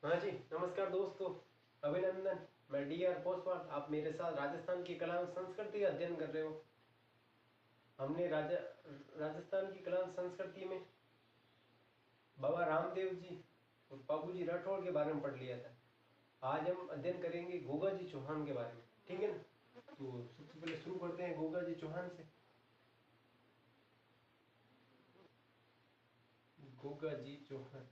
हाँ जी, नमस्कार दोस्तों। अभिनंदन। मैं डी आर पोस्टवाल। आप मेरे साथ राजस्थान की कला एवं संस्कृति का अध्ययन कर रहे हो। हमने राजस्थान की कला एवं संस्कृति में बाबा रामदेव जी और बाबू जी राठौड़ के बारे में पढ़ लिया था। आज हम अध्ययन करेंगे गोगा जी चौहान के बारे में, ठीक है ना। तो सबसे पहले शुरू करते हैं गोगा जी चौहान से। गोगा जी चौहान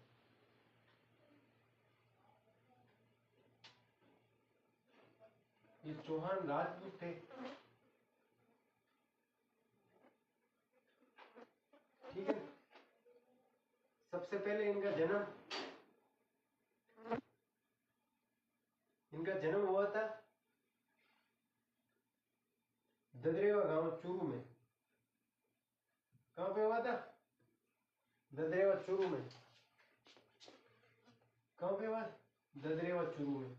ये चौहान राजपूत थे, ठीक है। सबसे पहले इनका जन्म हुआ था ददरेवा गांव चूरू में। कहां पे हुआ था? ददरेवा चूरू में। कहां पे हुआ? ददरेवा चूरू में,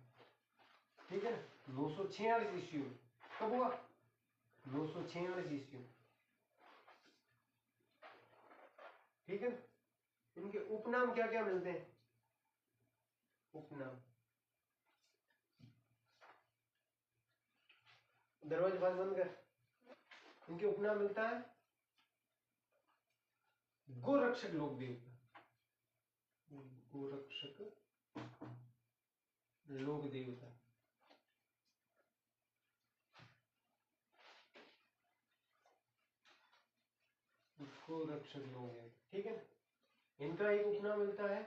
ठीक है ना। 946 ईस्वी में। कब हुआ? 946 ईस्वी में, ठीक है ना। इनके उपनाम क्या क्या मिलते हैं? उपनाम, दरवाजे पास बंद कर। इनके उपनाम मिलता है गोरक्षक लोक देवता, गोरक्षक लोक देवता, गोरक्षक लोक देवता, ठीक है। इनका एक उपनाम मिलता है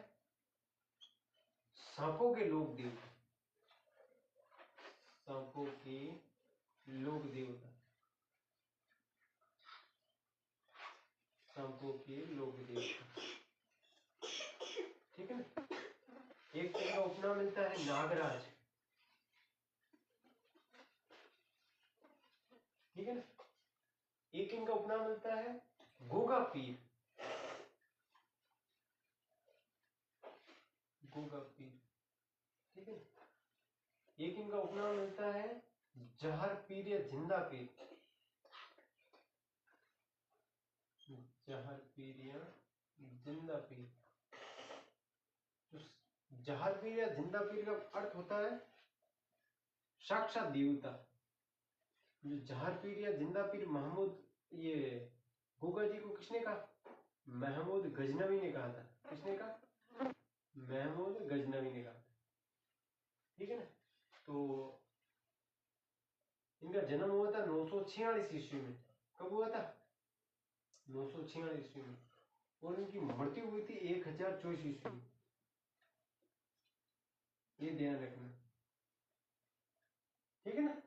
सांपों के लोक देवता, सांपों के लोक देवता, सांपों के लोक देवता, ठीक है ना। एक इनका उपनाम मिलता है नागराज, ठीक है ना। एक इनका उपनाम मिलता है गोगा पीर, गोगा पीर, ठीक है। एक इनका उपनाम मिलता है जहर पीर या जिंदा पीर, जहर पीर या जिंदा पीर। तो जहर पीर या जिंदा पीर का अर्थ होता है साक्षात देवता। जो जहर पीर या जिंदा पीर महमूद, ये गोगा जी को किसने कहा? महमूद गजनवी ने कहा था। किसने कहा? महमूद गजनवी ने कहा था, ठीक है ना। तो इनका जन्म हुआ था 946 ईस्वी में। कब हुआ था? 946 ईस्वी में। और इनकी मृत्यु हुई थी 1024 ईस्वी में। ये ध्यान रखना, ठीक है ना।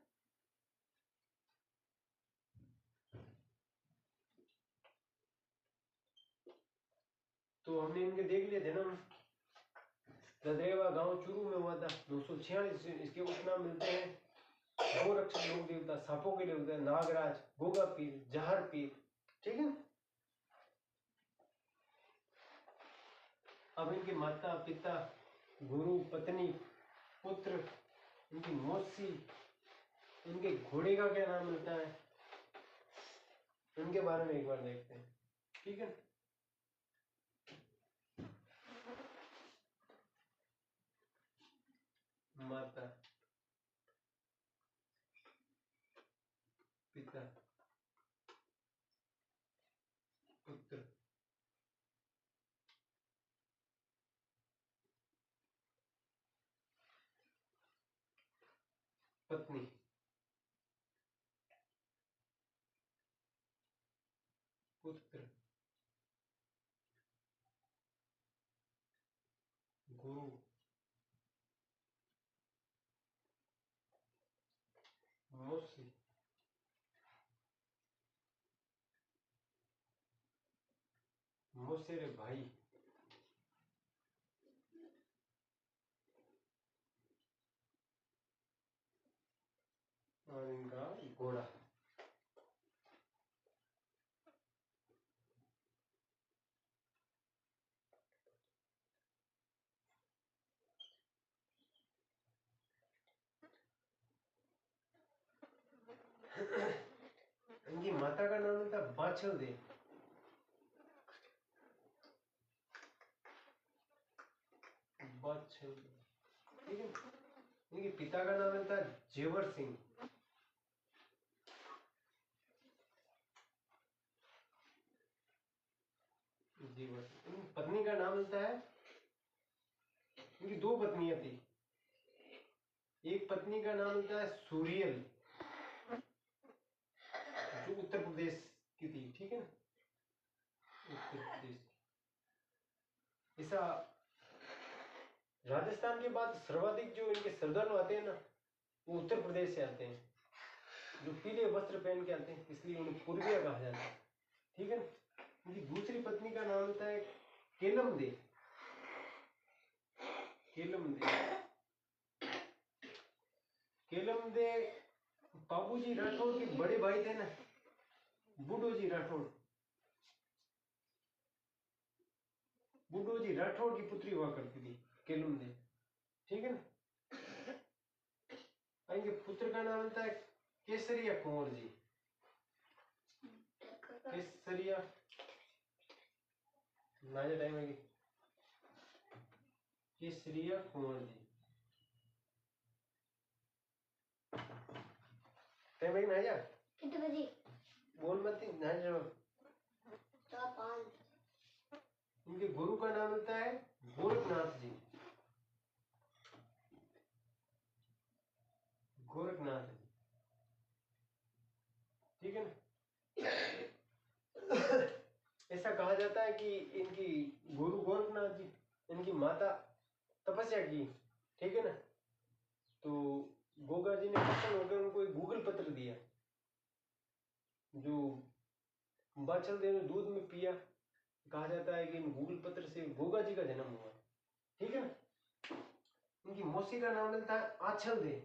तो हमने इनके देख लिया जन्म ददरेवा गांव चूरू में हुआ था 946। इसके उपनाम मिलते हैं गोरक्षक लोक देवता, सांपों के देवता, नागराज, गोगा पीर, जहर पीर, ठीक है। अब इनके माता पिता, गुरु, पत्नी, पुत्र, इनकी मौसी, इनके घोड़े का क्या नाम मिलता है, इनके बारे में एक बार देखते हैं, ठीक है। माता, पिता, पुत्र, पत्नी, पुत्र, गुरु, मौसी, मौसेरे भाई, और इनका घोड़ा। इनकी माता का नाम था बाछल देव, बाछल, ठीक है। इनके पिता का नाम था जेवर सिंह। जेवर सिंह। इनकी पत्नी का नाम मिलता है, इनकी दो पत्नियां थी। एक पत्नी का नाम मिलता है सूरियल, जो उत्तर प्रदेश की थी, ठीक है ना, उत्तर प्रदेश। ऐसा राजस्थान के बाद सर्वाधिक जो इनके श्रद्धालु आते हैं ना, वो उत्तर प्रदेश से आते हैं, जो पीले वस्त्र पहन के आते हैं, इसलिए उन्हें पूर्विया कहा जाता है, ठीक है ना। इनकी दूसरी पत्नी का नाम होता है केलम दे। केलम दे, केलम दे बाबूजी राठौड़ के बड़े भाई थे ना, बूढ़ोजी राठौड़। बूढ़ोजी राठौड़ की पुत्री हुआ करती थी केलम दे, ठीक है ना। इनके पुत्र का नाम होता है केसरिया कुंवर जी। केसरिया नाजा टाइम है, केसरिया कुंवर जी। टाइम है नाजा कितने बजे बोल मत नाजा। तो 5। इनके गुरु का नाम होता है गोरखनाथ जी। गोरखनाथ जी, ठीक है ना। ऐसा कहा जाता है कि इनकी गुरु गोरखनाथ जी, इनकी माता तपस्या की, ठीक है ना। तो गोगा जी ने प्रसन्न होकर उनको एक गूगल पत्र दिया, जो बाछल देव ने दूध में पिया। कहा जाता है कि इन गूगल पत्र से गोगा जी का जन्म हुआ, ठीक है ना। इनकी मौसी का नाम मिलता है आंचल दे।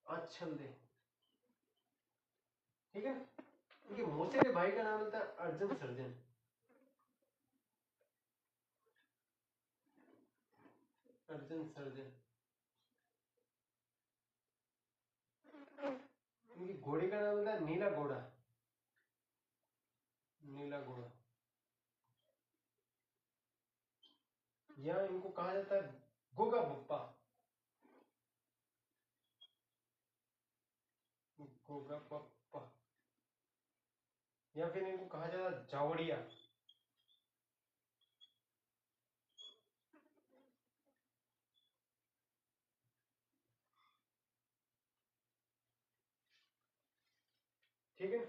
आंचल दे, ठीक है। इनके मौसेरे भाई का नाम मिलता है अर्जुन सर्जन। अर्जुन सर्जन। इनकी घोड़ी का नाम मिलता है नीला घोड़ा। नीला घोड़ा। या इनको कहा जाता है गोगा बप्पा। गोगा बप्पा, या फिर इनको कहा जाता है जावड़िया। ठीक है।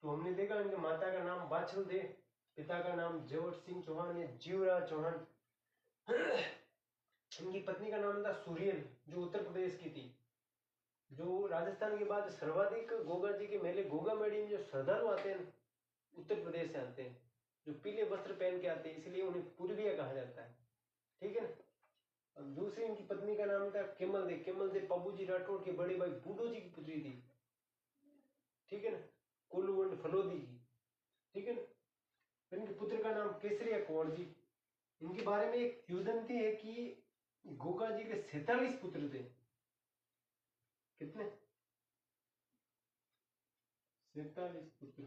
तो हमने देखा इनके माता का नाम बाछल दे, पिता का नाम जेवर सिंह चौहान या जीवराज चौहान। इनकी पत्नी का नाम था सूरियल, जो उत्तर प्रदेश की थी। जो राजस्थान के बाद सर्वाधिक गोगा जी के मेले गोगा मेड़ी में जो श्रद्धालु आते हैं, उत्तर प्रदेश से आते हैं, जो पीले वस्त्र पहन के आते हैं, इसलिए उन्हें पूर्विया कहा जाता है, ठीक है ना। अब दूसरी इनकी पत्नी का नाम था केमल दे। केमल दे बाबूजी राठौड़ के बड़े भाई बूढ़ो जी की पुत्री थी, ठीक है ना, कुलवंड फलोदी की, ठीक है ना। इनके पुत्र का नाम केसरिया कुंवर जी। इनके बारे में एक किंवदंती है कि गोगा जी के 47 पुत्र थे। कितने? 47 पुत्र,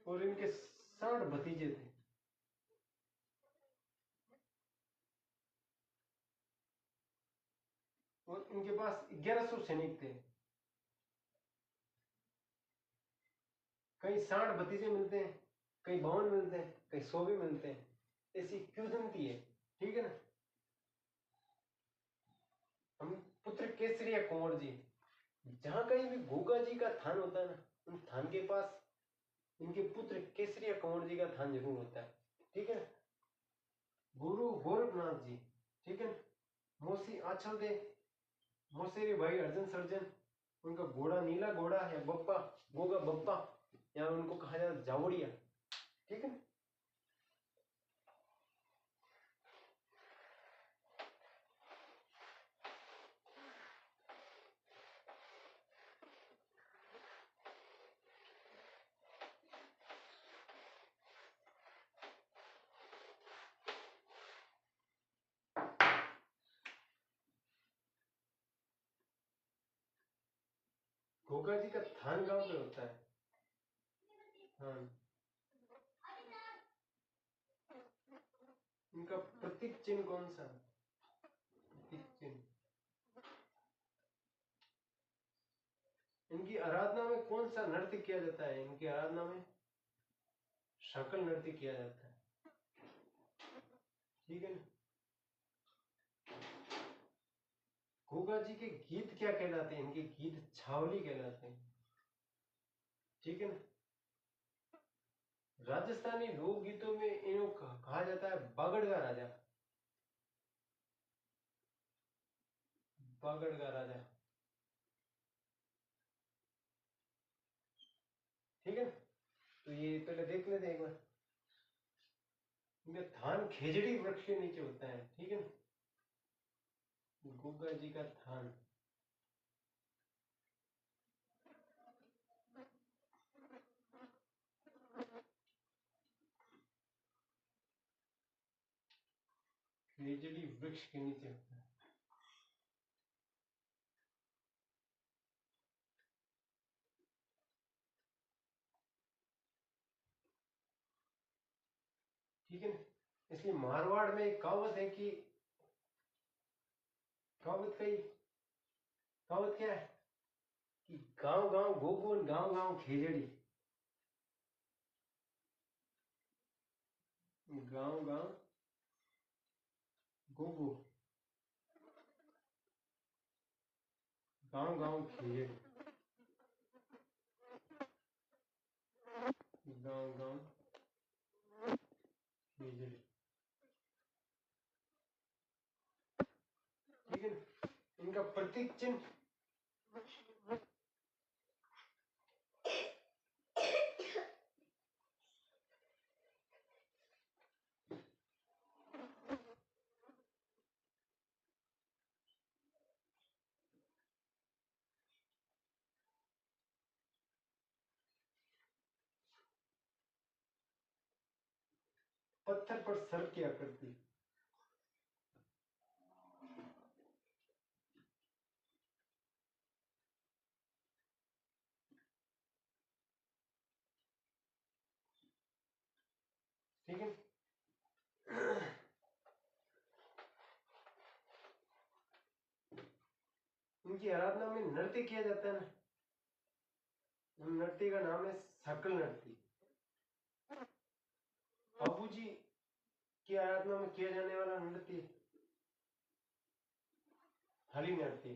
और इनके 60 भतीजे थे। और इनके पास 1100 सैनिक थे। कई 60 भतीजे मिलते हैं, कई 52 मिलते हैं, कई 100 भी मिलते हैं, ऐसी किंवदंती है, ठीक है ना। हम पुत्र केसरिया कुंवर जी, जहां कहीं भी गोगा जी का थान होता है ना, उन थान के पास इनके पुत्र केसरिया कुंवर जी का थान जरूर होता है, ठीक है। गुरु गोरखनाथ जी, ठीक है। मौसी आंचल दे, मौसेरे भाई अर्जुन सर्जन, उनका घोड़ा नीला घोड़ा या बप्पा, गोगा बप्पा, या उनको कहा जाता है जावड़िया, ठीक है। गोगा जी का थान गांव पे होता है। हाँ, इनका प्रतीक चिन्ह कौन सा? प्रतीक चिन्ह। इनकी आराधना में कौन सा नृत्य किया जाता है? इनकी आराधना में शकल नृत्य किया जाता है, ठीक है ना। गोगा जी के गीत क्या कहलाते हैं? इनके गीत छावली कहलाते हैं, ठीक है ना। राजस्थानी लोकगीतों में इनको कहा जाता है बागड़ का राजा, बागड़ का राजा, ठीक है ना। तो ये पहले देख लेते हैं एक बार। इनका थान खेजड़ी वृक्ष के नीचे होता है, ठीक है ना। गोगा जी का थान खेजड़ी वृक्ष के नीचे होता है। ठीक है ना। इसलिए मारवाड़ में एक कहावत है कि कहावत क्या है कि गांव गांव गोगो, गांव गांव खेजड़ी, गांव गांव गोगो, गांव गांव खेजड़ी, गांव गांव खेजड़ी, ठीक है ना। इनका प्रतीक चिन्ह पत्थर पर सर की आकृति, ठीक है। इनकी आराधना में नृत्य किया जाता है ना, नृत्य का नाम है सकल नृत्य। बाबू जी की आराधना में किया जाने वाला नृत्य हरि नृत्य।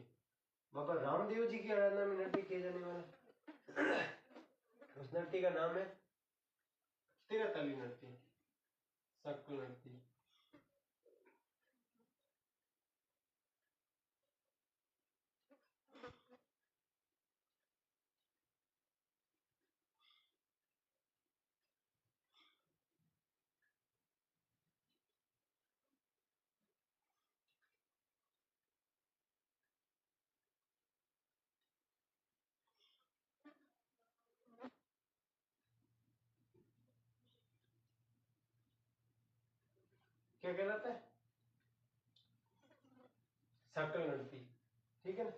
बाबा रामदेव जी की आराधना में नृत्य किया जाने वाला उस नृत्य का नाम है तिरताली नृत्य, सकल नृत्य। क्या कहलाता है? सकल नृत्य, ठीक है ना।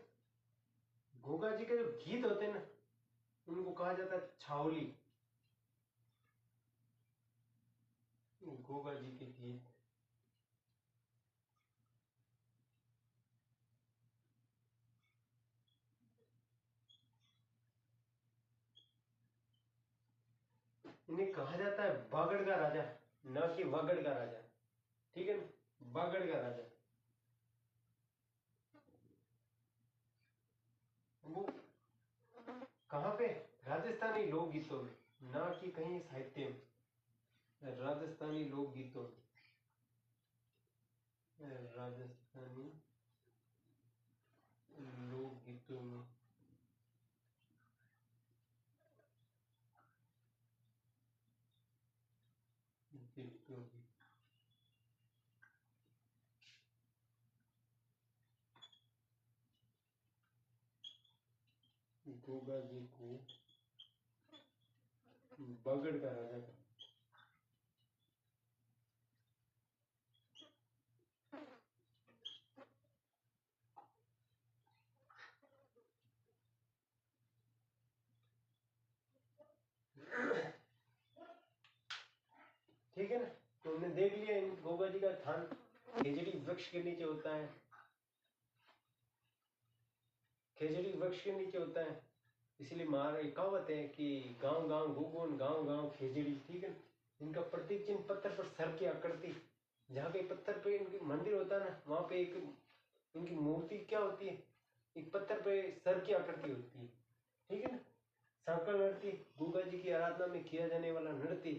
गोगा जी के जो गीत होते हैं ना, उनको कहा जाता है छावली। गोगा जी के गीत इन्हें कहा जाता है बागड़ का राजा, न कि वगड़ का राजा, ठीक है ना। बागड़ का राजा वो कहाँ पे? राजस्थानी लोकगीतों में, ना कि कहीं साहित्य में। राजस्थानी लोकगीतों में, राजस्थानी लोकगीतों में गीतों में गोगा जी को बगड़ का राजा का, ठीक है ना। तुमने देख लिया इन गोगा जी का थान, खेजड़ी वृक्ष के नीचे होता है, खेजड़ी वृक्ष के नीचे होता है। इसलिए एक कहावत है कि गांव गांव गुगुन गांव गांव खेजड़ी, ठीक है। इनका प्रतीक चिन्ह पत्थर पर सर की आकृति, जहाँ पे पत्थर पे इनकी मंदिर होता है ना, वहां पे एक इनकी मूर्ति क्या होती है, एक पत्थर पे सर की आकृति होती है, ठीक है ना। सांकल नृत्य गोगा जी की आराधना में किया जाने वाला नृत्य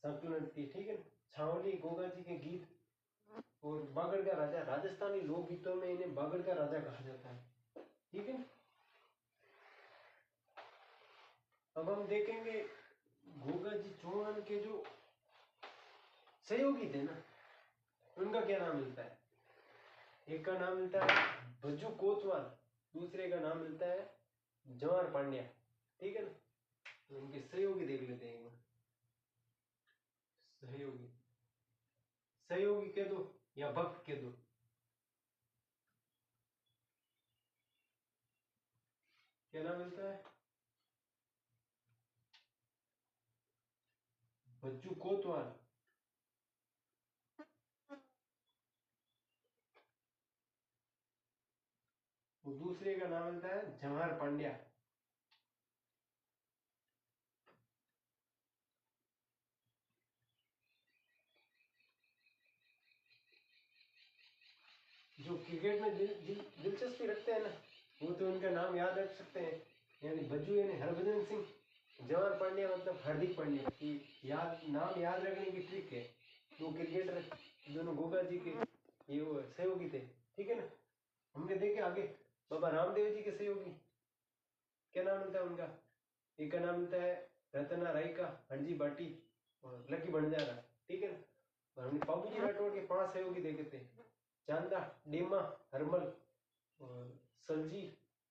सांकल नृत्य, ठीक है ना। छावली गोगा जी के गीत, और बागड़ का राजा, राजस्थानी लोकगीतों में इन्हें बागड़ का राजा कहा जाता है, ठीक है। अब हम देखेंगे गोगा जी चौहान के जो सहयोगी थे ना, उनका क्या नाम मिलता है। एक का नाम मिलता है भज्जू कोतवाल, दूसरे का नाम मिलता है जवाहर पांड्या, ठीक है ना। तो उनके सहयोगी देख लेते हैं एक बार। सहयोगी, सहयोगी कह दो या भक्त कह दो। क्या नाम मिलता है, भज्जू कोतवाल, और दूसरे का नाम मिलता है जवाहर पांड्या। जो क्रिकेट में दिलचस्पी रखते हैं ना, वो तो उनका नाम याद रख सकते हैं, यानी भज्जू यानी हरभजन सिंह, जवाहर पांड्या मतलब हार्दिक पांड्या की याद, नाम याद रखने की ट्रिक है। वो क्रिकेटर दोनों गोगा जी के ये वो सहयोगी थे, ठीक है ना। हमने देखे आगे बाबा रामदेव जी के सहयोगी, क्या नाम मिलता है उनका। एक का नाम मिलता है रतना राय का हरजी बाटी और लकी भंडारा, ठीक है ना। और हमने बाबूजी राठौड़ के 5 सहयोगी देखे थे, चांदा, डेमा, हरमल और सलजी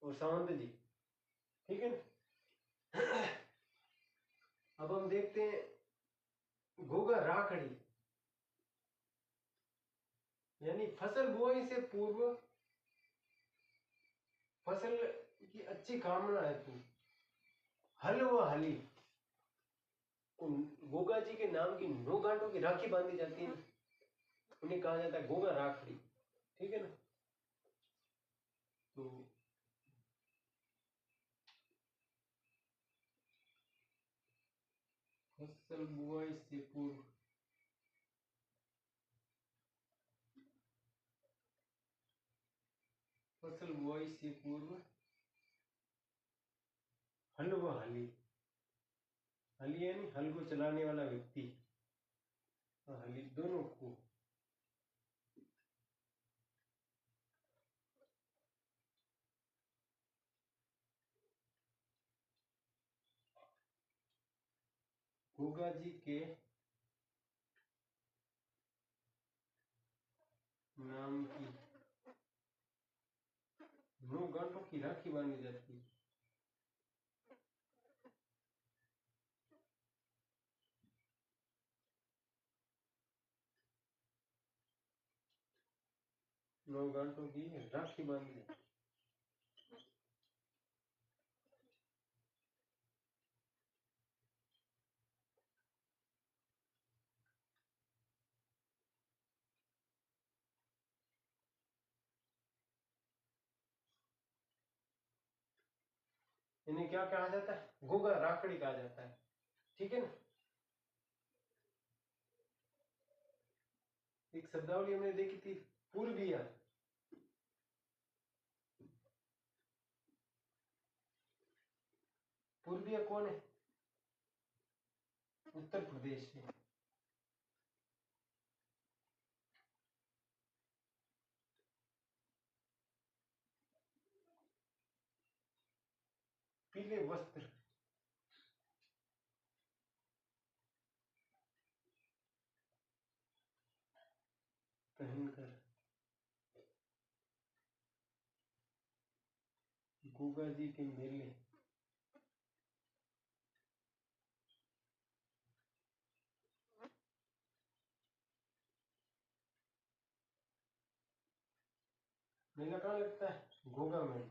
और सावंत जी, ठीक है ना। अब हम देखते हैं गोगा राखड़ी, यानी फसल बुआई से पूर्व फसल की अच्छी कामना है तू, हल व हली। गोगा जी के नाम की 9 गांठों की राखी बांधी जाती है, उन्हें कहा जाता है गोगा राखड़ी, ठीक है ना। तो फसल बुआई से पूर्व, फसल बुआई से पूर्व हल व हली, हली यानी हल को चलाने वाला व्यक्ति, हली दोनों को गोगा जी के नाम की 9 गांठों की राखी बांधी जाती है। 9 गांठों की राखी बांधी जाती है। इन्हें क्या कहा जाता है, गोगा राखड़ी कहा जाता है, ठीक है ना। एक शब्दावली हमने देखी थी पूर्विया, पूर्विया कौन है, उत्तर प्रदेश में। पीले वस्त्र पहनकर गोगा जी के मेले, मेला कहाँ लगता है, गोगा में,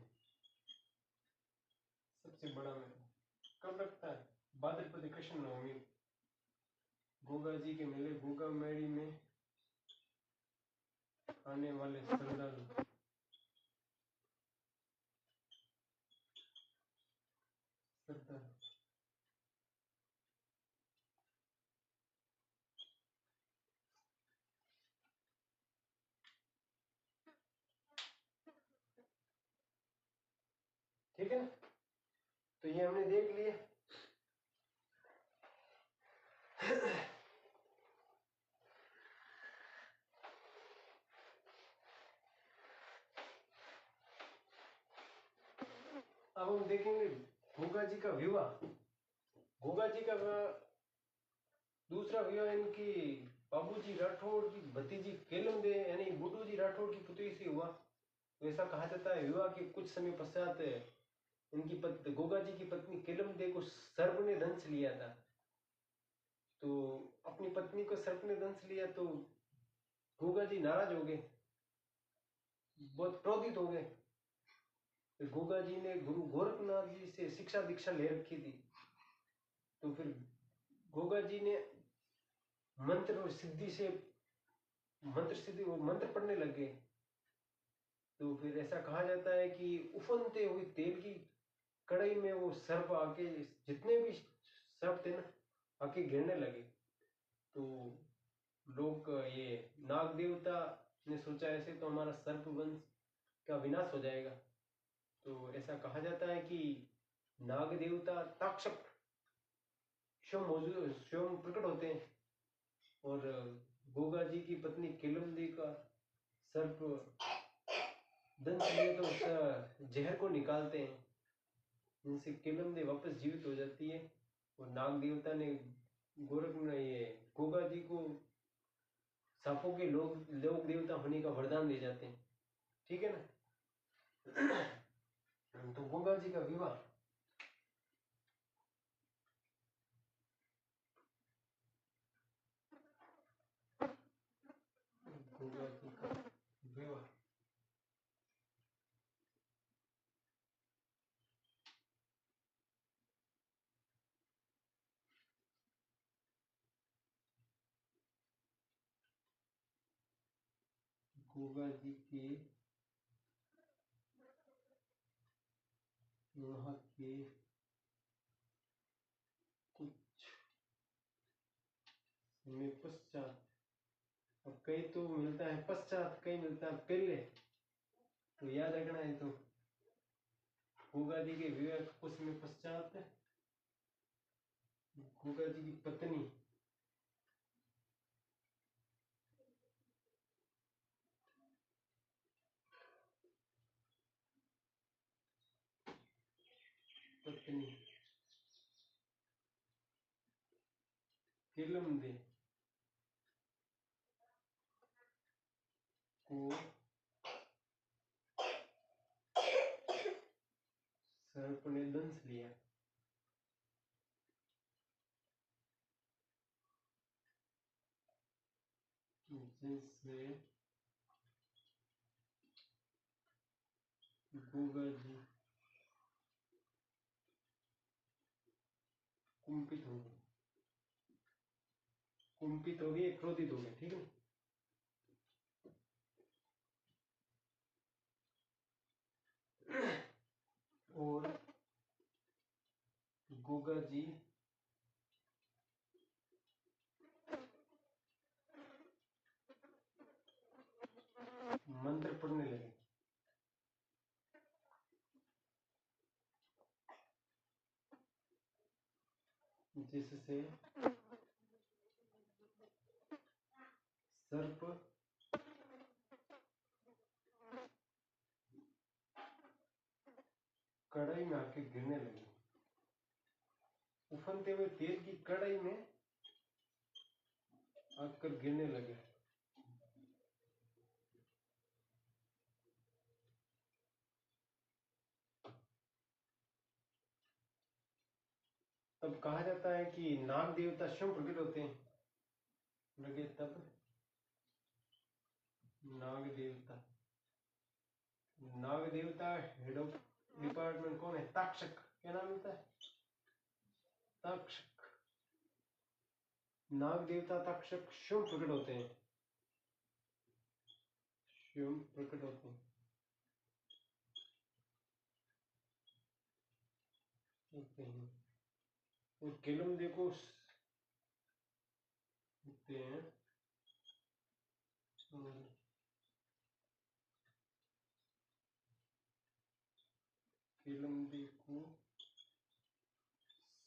सबसे बड़ा मेला कब लगता है, भाद्रपद कृष्ण नवमी। गोगा जी के मेले गोगा मेड़ी में आने वाले श्रद्धालु ठीक है ना। तो ये हमने देख लिया। अब हम देखेंगे गोगा जी का विवाह। गोगा जी का दूसरा विवाह इनकी बाबूजी राठौड़ की भतीजी केलमदे यानी बुड्डू जी राठौड़ की पुत्री से हुआ। तो ऐसा कहा जाता है विवाह के कुछ समय पश्चात इनकी गोगा जी की पत्नी केलमदे को सर्प ने दंश लिया था। तो अपनी पत्नी को सर्प ने दंश लिया तो गोगा जी नाराज हो गए, बहुत क्रोधित हो गए। फिर गोगा जी ने गुरु गोरखनाथ जी से शिक्षा दीक्षा ले रखी थी। तो फिर गोगा जी ने मंत्र और सिद्धि से मंत्र पढ़ने लगे। तो फिर ऐसा कहा जाता है कि उफनते हुए तेल की कड़ाई में वो सर्प आके, जितने भी सर्प थे ना, आके गिरने लगे। तो लोग ये नाग देवता ने सोचा ऐसे तो हमारा सर्प वंश का विनाश हो जाएगा। तो ऐसा कहा जाता है कि नाग देवता तक्षक स्वयं प्रकट होते हैं और गोगा जी की पत्नी केलमदी का सर्प दंश लिए तो उस जहर को निकालते हैं, जिनसे केलमदी वापस जीवित हो जाती है। और नाग देवता ने ये गोगा जी को सांपों के लोक देवता होने का वरदान दे जाते हैं। ठीक है ना। तो गोगा जी का विवाह गोगा जी का विवाह गोगा जी के विवाह के कुछ समय पश्चात, अब कई तो मिलता है पश्चात, कई मिलता है पहले, तो याद रखना है। तो गोगा जी के विवाह के कुछ समय पश्चात गोगा जी की पत्नी केलमदे को सर्प ने दंश लिया। जिससे गोगा जी कुंपित हो गए, कुंपित हो गए, क्रोधित हो गए। ठीक है। और गोगा जी मंत्र पढ़ने लगे, जिससे सर्प कढ़ाई में आके गिरने लगे। उफनते हुए तेल की कढ़ाई में आकर गिरने लगे। तब कहा जाता है कि नाग देवता स्वयं प्रकट होते हैं लगे। तब नाग देवता हेड ऑफ डिपार्टमेंट कौन है? तक्षक। क्या नाम होता है? तक्षक। नाग देवता तक्षक स्वयं प्रकट होते हैं, स्वयं प्रकट होते हैं। और केलम देखो होते हैं और केलम देखो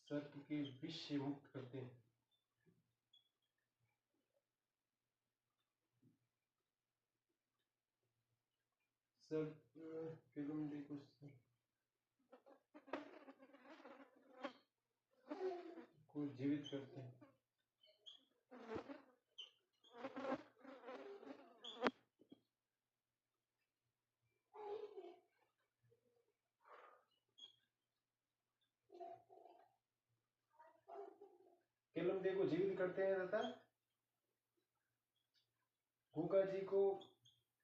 सर्प के विष से मुक्त करते हैं। सर्प केलम देखो को जीवित करते हैं। केलम देखो जीवित करते हैं तथा गूगा जी को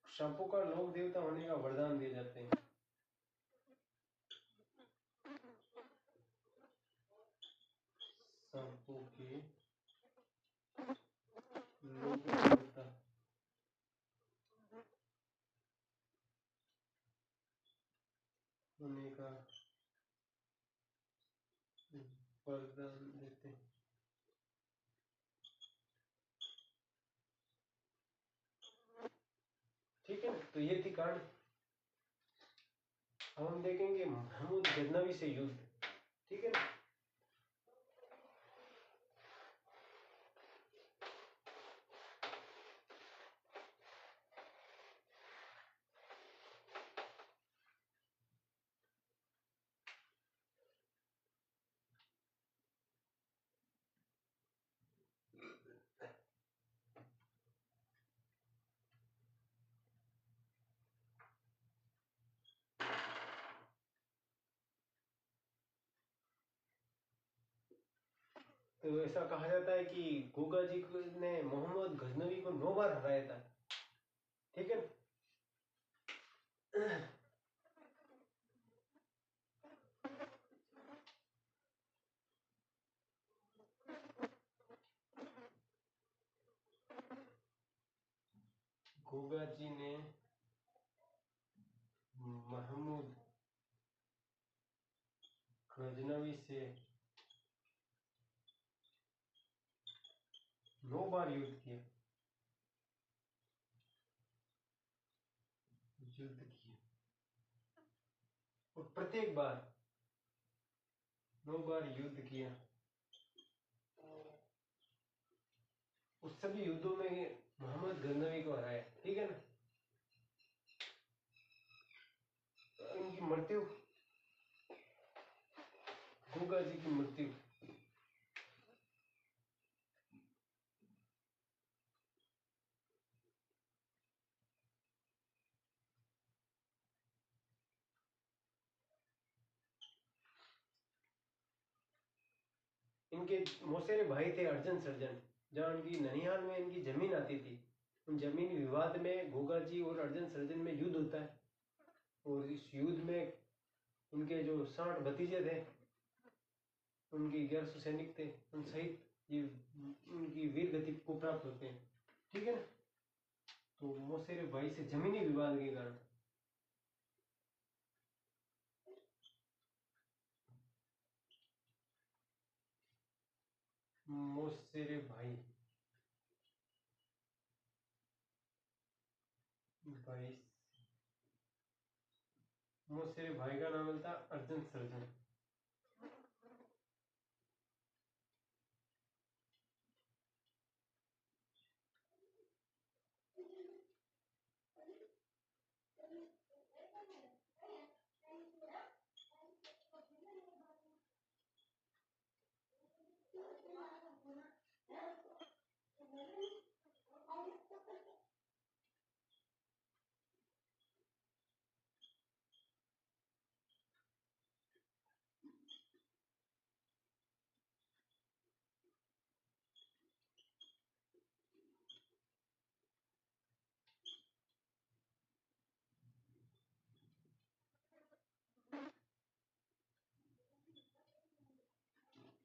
सांपों का लोक देवता होने का वरदान दिए जाते हैं। सांपों के लोक देवता होने का वरदान देते हैं। ठीक है ना, तो ये थी कहानी। अब हम देखेंगे महमूद गजनवी से युद्ध। ठीक है ना। तो ऐसा कहा जाता है कि गूगा जी ने मोहम्मद गजनवी को 9 बार हराया था। ठीक है। गूगा जी ने महमूद गजनवी से 9 बार युद्ध किया। और प्रत्येक बार 9 बार युद्ध किया। उस सभी युद्धों में मोहम्मद गजनवी को हराया। ठीक है ना। तो इनकी मृत्यु, गूगा जी की मृत्यु इनके मौसेरे भाई थे अर्जन सर्जन, जहाँ इनकी ननिहाल में इनकी जमीन आती थी। उन जमीन विवाद में गूगा जी और अर्जन सर्जन में युद्ध होता है। और इस युद्ध में उनके जो 60 भतीजे थे, उनके 1100 सैनिक थे, उन सहित ये उनकी वीर गति को प्राप्त होते हैं। ठीक है ना। तो मौसेरे भाई से जमीनी विवाद के कारण मौसेरे भाई मौसेरे भाई का नाम था अर्जन सर्जन।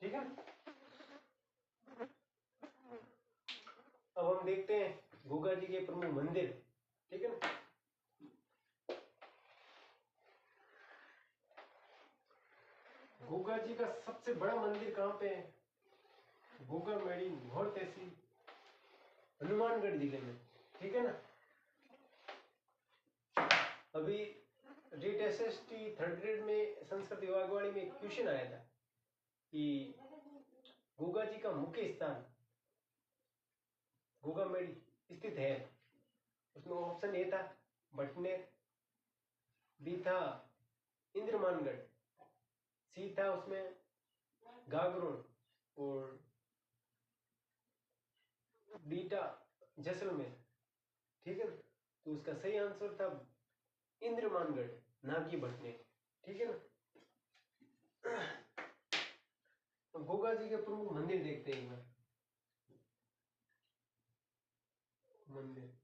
ठीक है। अब हम देखते हैं गूगा जी के प्रमुख मंदिर। ठीक है ना। गोगा जी का सबसे बड़ा मंदिर कहाँ पे है? गोगा मेड़ी घोर तहसील हनुमानगढ़ जिले में, ठीक है ना। अभी रीट एसएसटी थर्ड ग्रेड में संस्कृत विभागवाणी में क्वेश्चन आया था कि गोगा जी का मुख्य स्थान गोगा मेड़ी स्थित है। उसमें ऑप्शन ए था भटनेर, बी था इंद्रमानगढ़, सी था उसमें गागरोन और डी था जैसलमेर, ठीक है ना। तो उसका सही आंसर था इंद्रमानगढ़, ना कि भटनेर, ठीक है ना। तो गोगा जी के प्रमुख मंदिर देखते हैं एक बार। मंदिर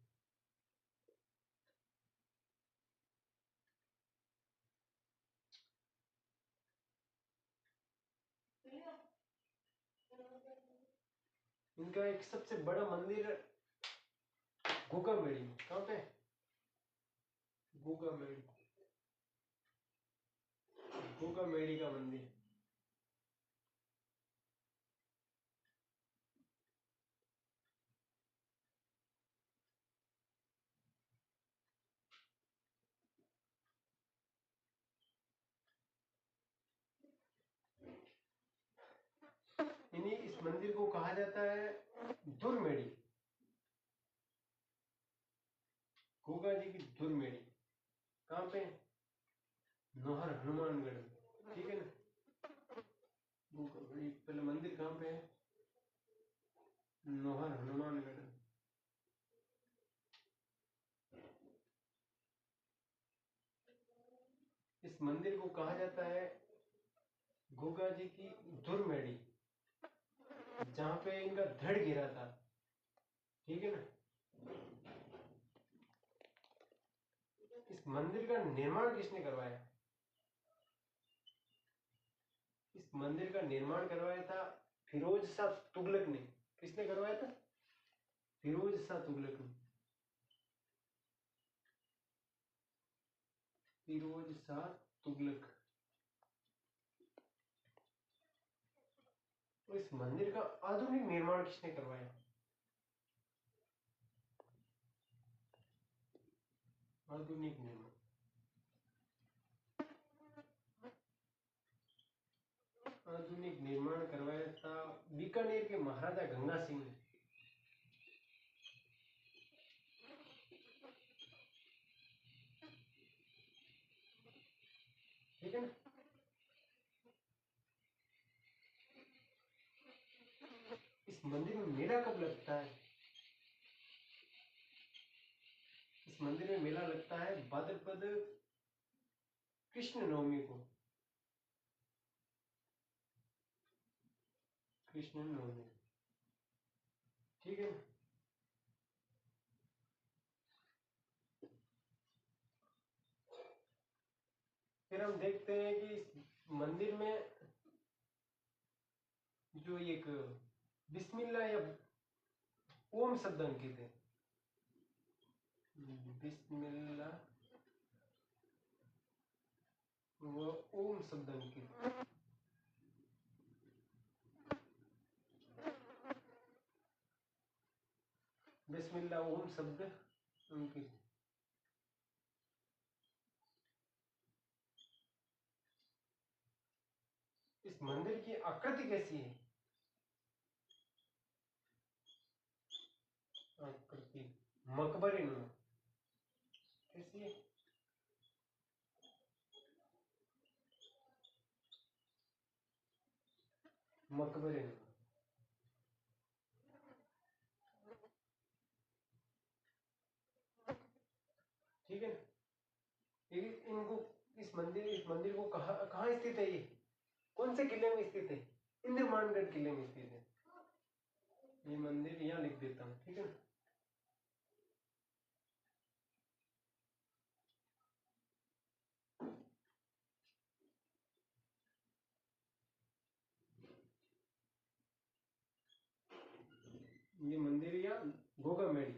इनका एक सबसे बड़ा मंदिर गोगा मेड़ी, कहाँ पे? गोगा मेड़ी, गोगा मेड़ी का मंदिर। इन्हीं इस मंदिर को कहा जाता है दुर्मेड़ी, गोगा जी की दुर्मेड़ी। कहाँ पे? नोहर हनुमानगढ़, ठीक है ना। पहले मंदिर कहाँ पे है? नोहर हनुमानगढ़। इस मंदिर को कहा जाता है गोगा जी की दुर्मेड़ी, जहां पे इनका धड़ गिरा था, ठीक है ना। इस मंदिर का निर्माण किसने करवाया? इस मंदिर का निर्माण करवाया था फिरोज शाह तुगलक ने। किसने करवाया था? फिरोज शाह तुगलक ने। फिरोज शाह तुगलक। तो इस मंदिर का आधुनिक निर्माण किसने करवाया? आधुनिक निर्माण, आधुनिक निर्माण करवाया था बीकानेर के महाराजा गंगा सिंह ने, ठीक है ना। इस मंदिर में मेला कब लगता है? इस मंदिर में मेला लगता है भाद्रपद कृष्ण नवमी को, कृष्ण नवमी, ठीक है। फिर हम देखते हैं कि इस मंदिर में जो एक बिस्मिल्लाह या ओम शब्द अंकित है, बिस्मिल्लाह व ओम शब्द अंकित। बिस्मिल्लाह ओम शब्द अंकित। इस मंदिर की आकृति कैसी है? आकृति मकबरे नुमा, कैसी है? मकबरे नुमा, ठीक है। इनको इस मंदिर को कहाँ स्थित है? ये कौन से किले में स्थित है? इंद्रमानगढ़ किले में स्थित है। ये मंदिर यहाँ लिख देता हूँ, ठीक है ना। ये मंदिर या गोगा मेड़ी,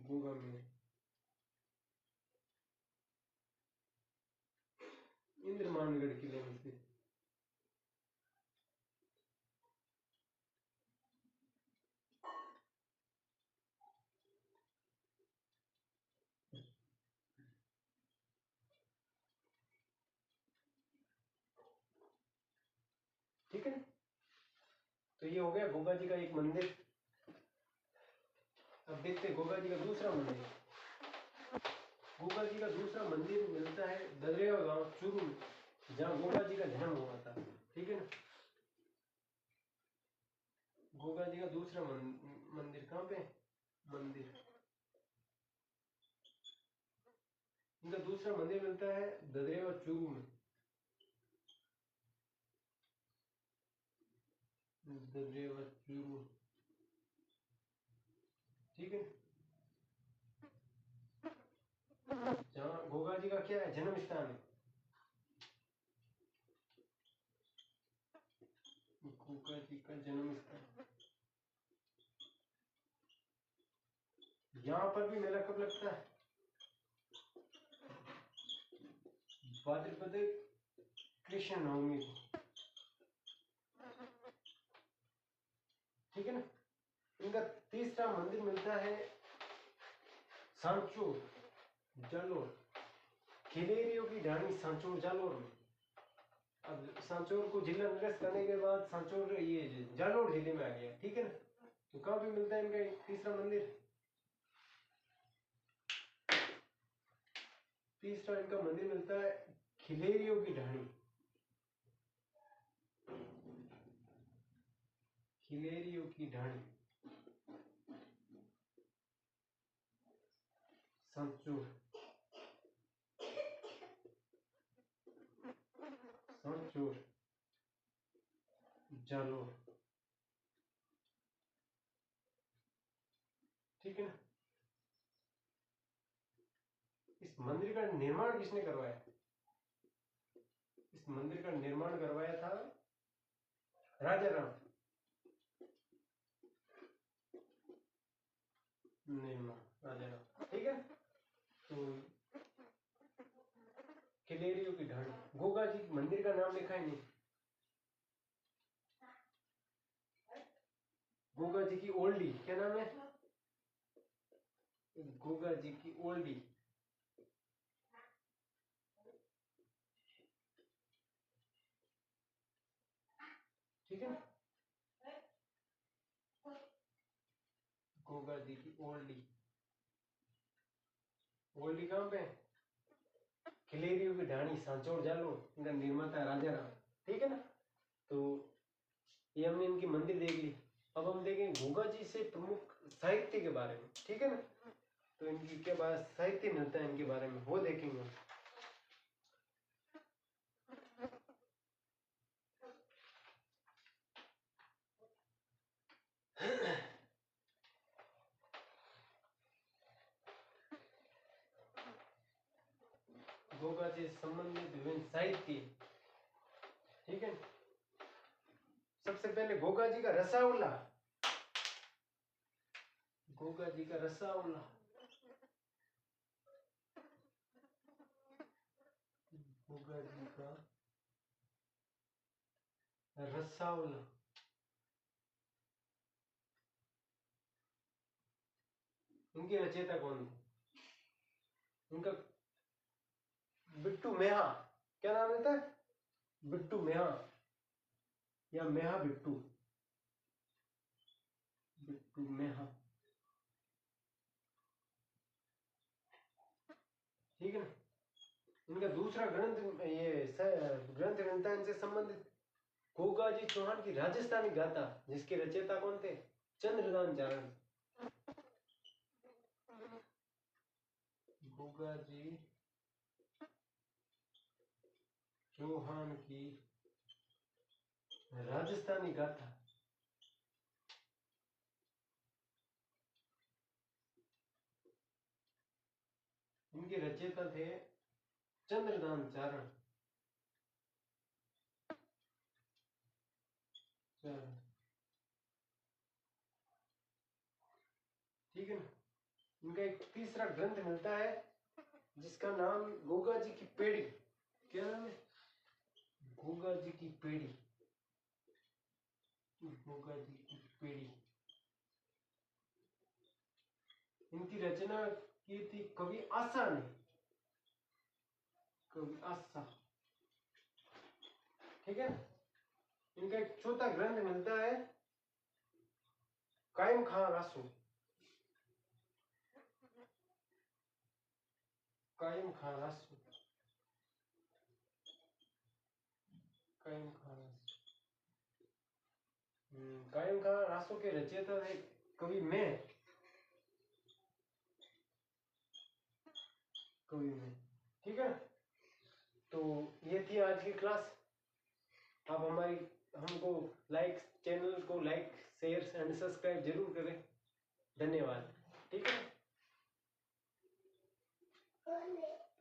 गोगा मेड़ी। कुशवानगढ़ किले में स्थित। ठीक है, तो ये हो गया गोगा जी का एक मंदिर। अब देखते हैं गोगा जी का दूसरा मंदिर। गोगा जी का दूसरा मंदिर मिलता है ददरेवा गांव चूरू में, जहाँ गोगा जी का जन्म हुआ था। ठीक है ना, गोगा जी का दूसरा मंदिर कहाँ पे? मंदिर, इनका दूसरा मंदिर मिलता है ददरेवा चूरू में। ददरेवा चूरू, ठीक है, जहाँ गोगा जी का क्या है, जन्म स्थान है। गोगा जी का जन्म स्थान, यहाँ पर भी मेला कब लगता है? भाद्रपद कृष्ण नवमी को। ठीक है ना, इनका तीसरा मंदिर मिलता है सांचोर जालोर, खिलेरियों की ढाणी सांचोर जालोर में। अब सांचोर को जिला निरस्त करने के बाद सांचोर ये जालोर जिले में आ गया। ठीक है ना, तो कहाँ पे मिलता है इनका तीसरा मंदिर? तीसरा इनका मंदिर मिलता है खिलेरियों की ढाणी, खिलेरियों की ढाणी सांचोर, सांचोर जालोर। ठीक है ना, इस मंदिर का निर्माण किसने करवाया? इस मंदिर का निर्माण करवाया था राजा राम निर्माण, राजा राम। ठीक है, तो खिलेरियों की ढाणी, गोगा जी मंदिर का नाम लिखा ही नहीं। गोगा जी की ओल्डी, क्या नाम है? गोगा जी की ओल्डी। ठीक है, गोगा जी की ओल्डी, ओल्डी कहाँ पे? खिलेरियों की ढाणी सांचौर जालोर, इनका निर्माता राजा राम। ठीक है ना, तो ये हमने इनकी मंदिर देख ली। अब हम देखें गोगा जी से प्रमुख साहित्य के बारे में। ठीक है ना, तो इनकी क्या बात साहित्य मिलता है इनके बारे में, वो देखेंगे। गोगा जी संबंधित विभिन्न साहित्य। ठीक है, सबसे पहले गोगा जी का रसावला, गोगा जी का रसावला, गोगा जी का रसावला, उनके रचयिता कौन थे? उनका बिट्टू मेहा, क्या नाम रहता है? बिट्टू मेहा या मेहा बिट्टू, बिट्टू मेहा। ठीक है ना, इनका दूसरा ग्रंथ ग्रंथ मिलता है इनसे संबंधित गोगा जी चौहान की राजस्थानी गाथा, जिसके रचयिता कौन थे? चंद्रदान चारण। गोगा जी चौहान की राजस्थानी गाथा, इनके रचयिता थे चंद्रदान चारण। ठीक है ना, इनका एक तीसरा ग्रंथ मिलता है जिसका नाम गोगा जी की पेड़ी, क्या नाम है? गोगा जी की पेड़ी, गोगा जी की पेड़ी, इनकी रचना की थी कवि आशा ने, कवि आशा। ठीक है। इनका एक चौथा ग्रंथ मिलता है कायम खां रासो, कायम खां रासो, कायम खां रासो। कायम खां रासो के रचयिता है कवि मैं, कवि मैं। ठीक है। तो ये थी आज की क्लास। आप हमारी हमको लाइक, चैनल को लाइक शेयर एंड सब्सक्राइब जरूर करें। धन्यवाद। ठीक है।